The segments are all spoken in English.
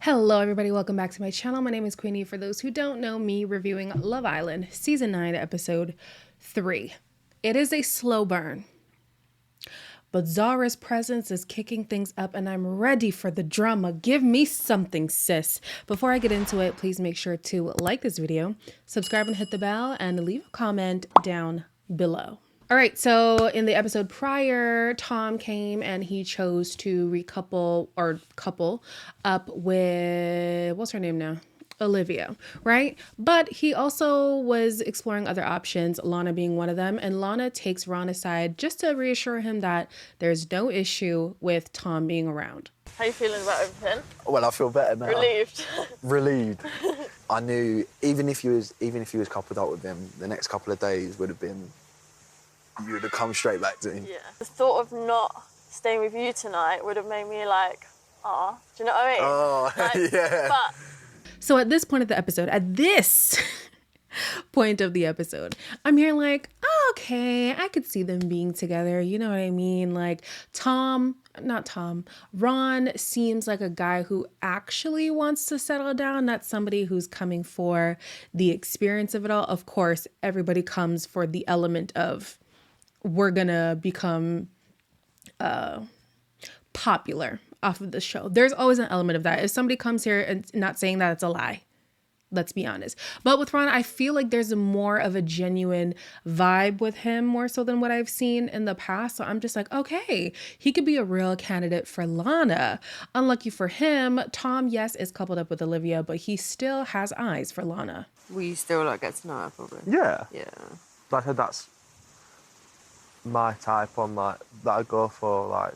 Hello everybody, welcome back to my channel. My name is Queenie. For those who don't know me, reviewing Love Island Season 9, Episode 3. It is a slow burn, but Zara's presence is kicking things up and I'm ready for the drama. Give me something, sis. Before I get into it, please make sure to like this video, subscribe and hit the bell, and leave a comment down below. All right, so in the episode prior, Tom came and he chose to couple up with, what's her name now? Olivia, right? But he also was exploring other options, Lana being one of them. And Lana takes Ron aside just to reassure him that there's no issue with Tom being around. How you feeling about everything? Well, I feel better now. Relieved. Relieved. I knew even if you was coupled up with him, the next couple of days would have been, you would have come straight back to him. Yeah. The thought of not staying with you tonight would have made me like, ah, do you know what I mean? Oh, like, yeah. But So at this point of the episode, point of the episode, I'm here like, oh, okay, I could see them being together. You know what I mean? Like Ron seems like a guy who actually wants to settle down, not somebody who's coming for the experience of it all. Of course, everybody comes for the element of we're gonna become popular off of the show. There's always an element of that. If somebody comes here and not saying that, it's a lie. Let's be honest. But with Ron, I feel like there's more of a genuine vibe with him, more so than what I've seen in the past. So I'm just like, okay, he could be a real candidate for Lana. Unlucky for him, Tom, yes, is coupled up with Olivia, but he still has eyes for Lana. We still like get to know her probably. Yeah. Yeah. Like I said, that's my type on like that I go for. Like,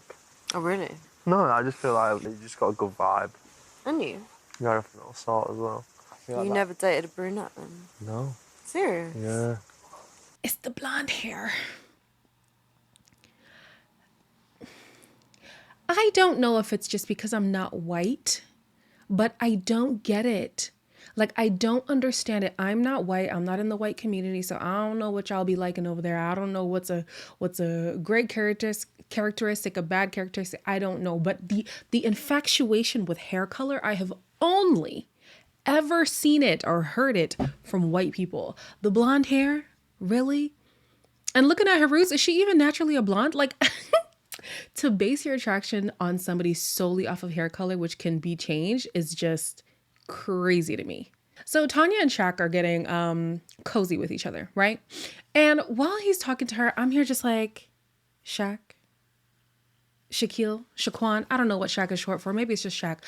Oh really? no, I just feel like you just got a good vibe. And you? You're everything else sort as well. I feel You like never dated a brunette then? No. Serious? Yeah. It's the blonde hair. I don't know if it's just because I'm not white, but I don't get it. Like, I don't understand it. I'm not white. I'm not in the white community, so I don't know what y'all be liking over there. I don't know what's a great characteristic, a bad characteristic. I don't know. But the infatuation with hair color, I have only ever seen it or heard it from white people. The blonde hair, really? And looking at her roots, is she even naturally a blonde? Like, to base your attraction on somebody solely off of hair color, which can be changed, is just crazy to me. So Tanya and Shaq are getting cozy with each other, right? And while he's talking to her, I'm here just like, Shaq, Shaquan, I don't know what Shaq is short for. Maybe it's just Shaq.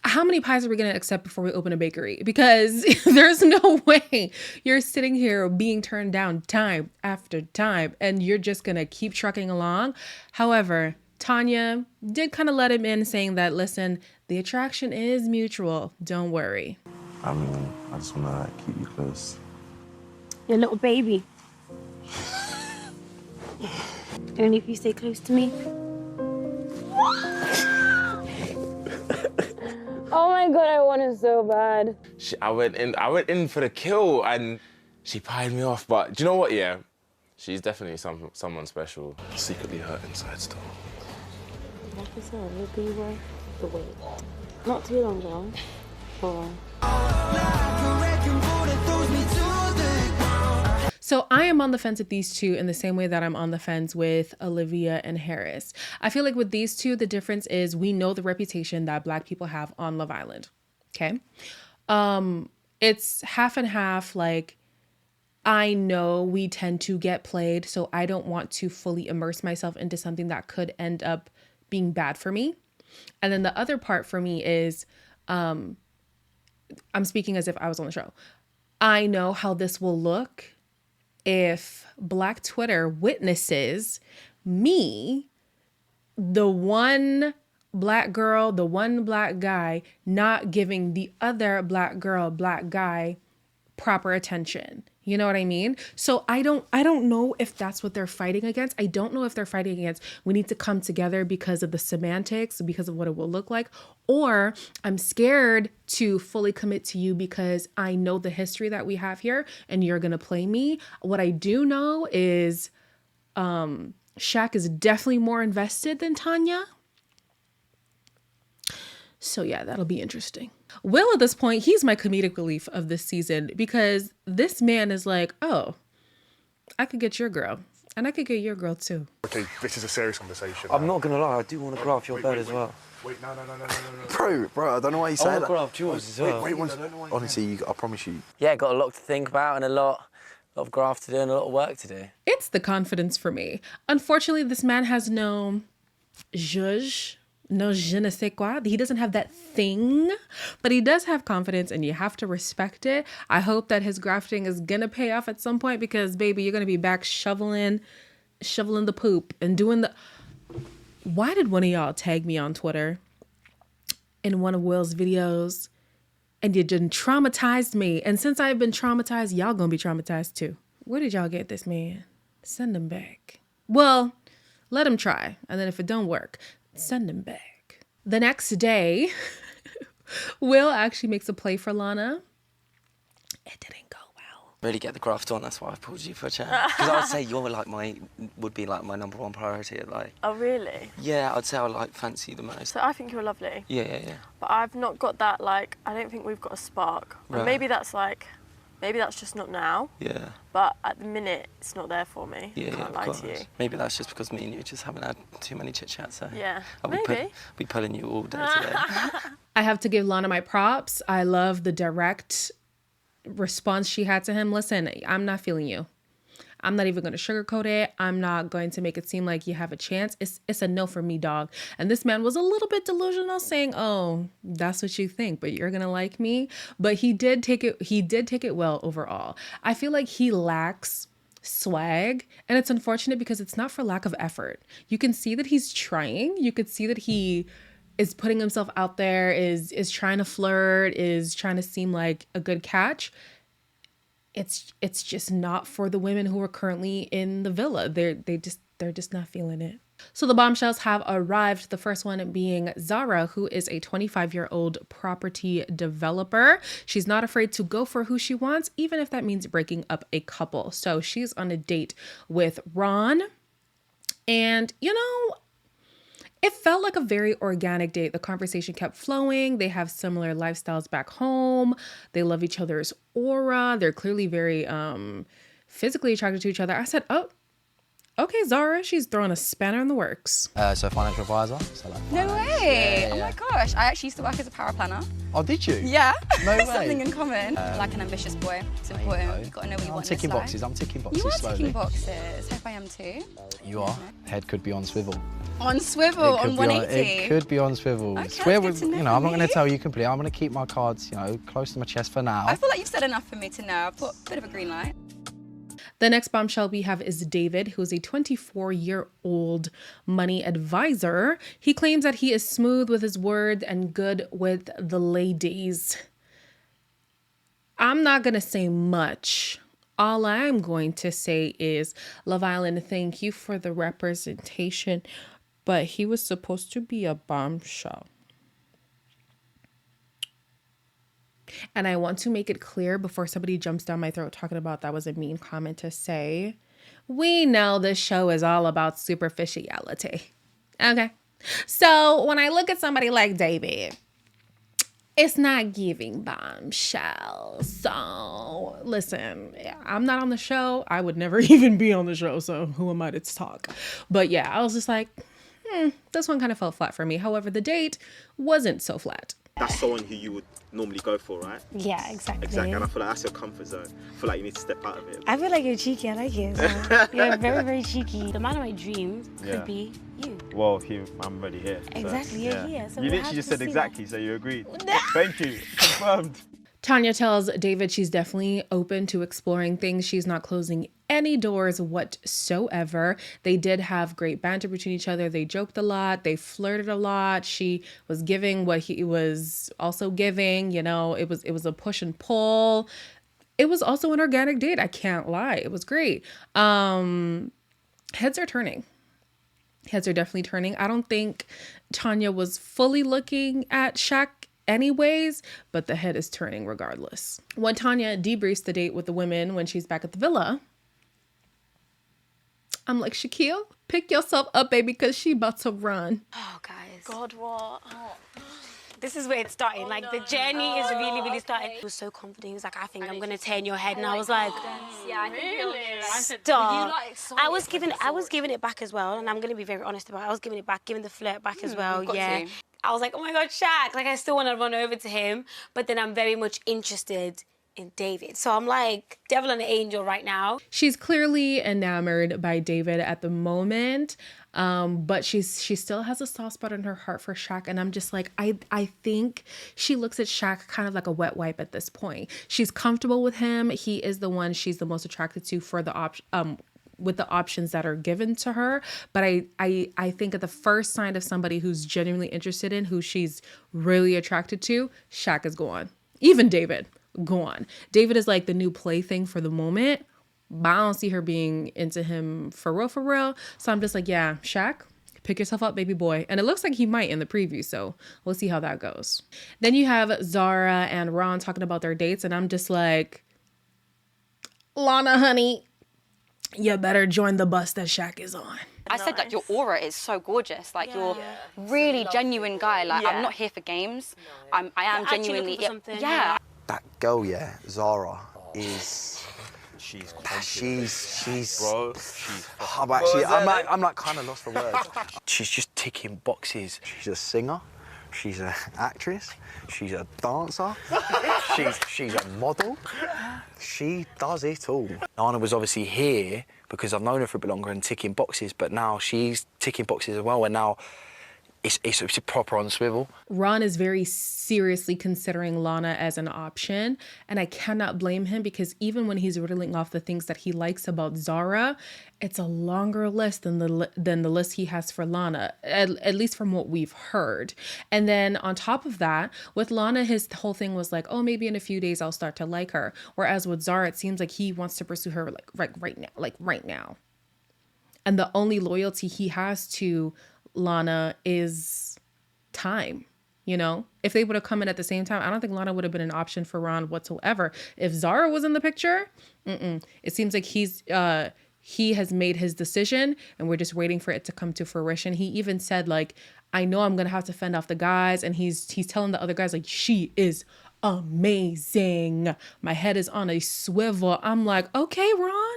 How many pies are we going to accept before we open a bakery? Because there's no way you're sitting here being turned down time after time and you're just going to keep trucking along. However, Tanya did kind of let him in, saying that, listen, the attraction is mutual. Don't worry. I mean, I just want to keep you close. Your little baby. Only if you stay close to me. Oh my god, I want it so bad. I went in for the kill and she pied me off. But do you know what? Yeah, she's definitely someone special. Secretly hurt inside still. Like I said, you'll be worth the wait. Not too long, though. For So I am on the fence with these two in the same way that I'm on the fence with Olivia and Harris. I feel like with these two, the difference is we know the reputation that Black people have on Love Island. Okay. It's half and half. Like, I know we tend to get played, so I don't want to fully immerse myself into something that could end up being bad for me. And then the other part for me is, I'm speaking as if I was on the show. I know how this will look if Black Twitter witnesses me, the one Black girl, the one Black guy, not giving the other Black girl, Black guy proper attention. You know what I mean? So I don't know if that's what they're fighting against. I don't know if they're fighting against we need to come together because of the semantics, because of what it will look like, or I'm scared to fully commit to you because I know the history that we have here and you're going to play me. What I do know is Shaq is definitely more invested than Tanya. So yeah, that'll be interesting. Will, at this point, he's my comedic relief of this season because this man is like, oh, I could get your girl. And I could get your girl too. Okay, this is a serious conversation. I'm not gonna lie, I do want to graft your bed as well. Wait, no. Bro, I don't know why you I say want to that. graft yours as well. Wait, honestly, I promise you. Yeah, got a lot to think about and a lot of graft to do and a lot of work to do. It's the confidence for me. Unfortunately, this man has no zhuzh, no je ne sais quoi. He doesn't have that thing, but he does have confidence and you have to respect it. I hope that his grafting is gonna pay off at some point because, baby, you're gonna be back shoveling the poop and doing the... Why did one of y'all tag me on Twitter in one of Will's videos and you didn't traumatize me? And since I've been traumatized, y'all gonna be traumatized too. Where did y'all get this man? Send him back. Well, let him try. And then if it don't work, send him back. The next day, Will actually makes a play for Lana. It didn't go well. Really get the graft on, that's why I pulled you for a chat. Because I would say you're like would be like my number one priority. Like, Oh, really? yeah, I'd say I like fancy you the most. So I think you're lovely. Yeah. But I've not got that, like, I don't think we've got a spark. And Right. maybe that's just not now. Yeah. But at the minute, it's not there for me. Yeah, I can't of lie course. to you. Maybe that's just because me and you just haven't had too many chit chats. So Yeah, I'll maybe. be pulling you all day today. I have to give Lana my props. I love the direct response she had to him. Listen, I'm not feeling you. I'm not even going to sugarcoat it. I'm not going to make it seem like you have a chance. It's a no for me, dog. And this man was a little bit delusional, saying, "Oh, that's what you think, but you're going to like me." But he did take it well overall. I feel like he lacks swag, and it's unfortunate because it's not for lack of effort. You can see that he's trying. You could see that he is putting himself out there, is trying to flirt, is trying to seem like a good catch. It's just not for the women who are currently in the villa. They're just not feeling it. So the bombshells have arrived. The first one being Zara, who is a 25-year-old property developer. She's not afraid to go for who she wants, even if that means breaking up a couple. So she's on a date with Ron. And, it felt like a very organic date. The conversation kept flowing. They have similar lifestyles back home. They love each other's aura. They're clearly very physically attracted to each other. I said, oh, okay, Zara, she's throwing a spanner in the works. So financial advisor. So like No finance. way! Yeah. Oh my gosh, I actually used to work as a power planner. Oh, did you? Yeah. No way. Something in common. Like an ambitious boy. It's important. You've got to know what you want in this life. I'm ticking boxes You are slowly. ticking boxes. Hope I am too. You are. Head could be on swivel. On swivel, on 180. It could be on swivel. Okay, Swear that's good to know I'm from not going you. to tell you completely. I'm going to keep my cards, close to my chest for now. I feel like you've said enough for me to know. I've got a bit of a green light. The next bombshell we have is David, who is a 24-year-old money advisor. He claims that he is smooth with his words and good with the ladies. I'm not going to say much. All I'm going to say is, Love Island, thank you for the representation, but he was supposed to be a bombshell. And I want to make it clear before somebody jumps down my throat talking about that was a mean comment to say, we know this show is all about superficiality. Okay. So when I look at somebody like David, it's not giving bombshells. So listen, I'm not on the show. I would never even be on the show. So who am I to talk? But yeah, I was just like, this one kind of fell flat for me. However, the date wasn't so flat. That's someone who you would normally go for, right? Yeah, exactly. Exactly, and I feel like that's your comfort zone. I feel like you need to step out of it. I feel like you're cheeky. I like it. So you're very, very cheeky. The man of my dreams could be you. Well, I'm already here. Exactly, you're here. So you we'll literally have just to said see exactly, so you agreed. Thank you. Confirmed. Tanya tells David she's definitely open to exploring things. She's not closing any doors whatsoever. They did have great banter between each other. They joked a lot. They flirted a lot. She was giving what he was also giving. It was a push and pull. It was also an organic date. I can't lie. It was great. Heads are turning. Heads are definitely turning. I don't think Tanya was fully looking at Shaq anyways, but the head is turning regardless. When Tanya debriefs the date with the women when she's back at the villa, I'm like, Shaquille, pick yourself up, baby, because she about to run. Oh, guys. God, what? This is where it's starting. Like, the journey is really, really starting. He was so confident. He was like, I think I'm going to turn your head. And I was like, Yeah, I think really? stop. I was giving it back as well. And I'm going to be very honest about it. I was giving it back, giving the flirt back as well. Yeah. I was like, oh my God, Shaq. Like, I still want to run over to him. But then I'm very much interested in David. So I'm like, devil and an angel right now. She's clearly enamored by David at the moment. But she still has a soft spot in her heart for Shaq. And I'm just like, I think she looks at Shaq kind of like a wet wipe at this point. She's comfortable with him. He is the one she's the most attracted to for the with the options that are given to her. But I think at the first sign of somebody who's genuinely interested in, who she's really attracted to, Shaq is gone. Even David, gone. David is like the new plaything for the moment, but I don't see her being into him for real. So I'm just like, yeah, Shaq, pick yourself up, baby boy. And it looks like he might in the preview, so we'll see how that goes. Then you have Zara and Ron talking about their dates, and I'm just like, Lana, honey, you better join the bus that Shaq is on. I said that your aura is so gorgeous. Like, you're really genuine guy. Like, I'm not here for games. I am genuinely... Yeah. That girl, yeah, Zara, is... She's bro, I'm like kind of lost for words. She's just ticking boxes. She's a singer, she's an actress, she's a dancer, she's a model. She does it all. Nana was obviously here because I've known her for a bit longer and ticking boxes, but now she's ticking boxes as well, and now it's proper on swivel. Ron is very seriously considering Lana as an option, and I cannot blame him because even when he's riddling off the things that he likes about Zara, it's a longer list than the list he has for Lana, at least from what we've heard. And then on top of that, with Lana, his whole thing was like, oh, maybe in a few days I'll start to like her. Whereas with Zara, it seems like he wants to pursue her right now. And the only loyalty he has to Lana is time. You know, if they would have come in at the same time, I don't think Lana would have been an option for Ron whatsoever. If Zara was in the picture, it seems like he has made his decision and we're just waiting for it to come to fruition. He even said, like, I know I'm gonna have to fend off the guys, and he's telling the other guys, like, she is amazing. My head is on a swivel. I'm like, okay, Ron,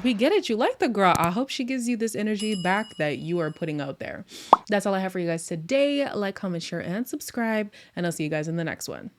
we get it. You like the girl. I hope she gives you this energy back that you are putting out there. That's all I have for you guys today. Like, comment, share, and subscribe, and I'll see you guys in the next one.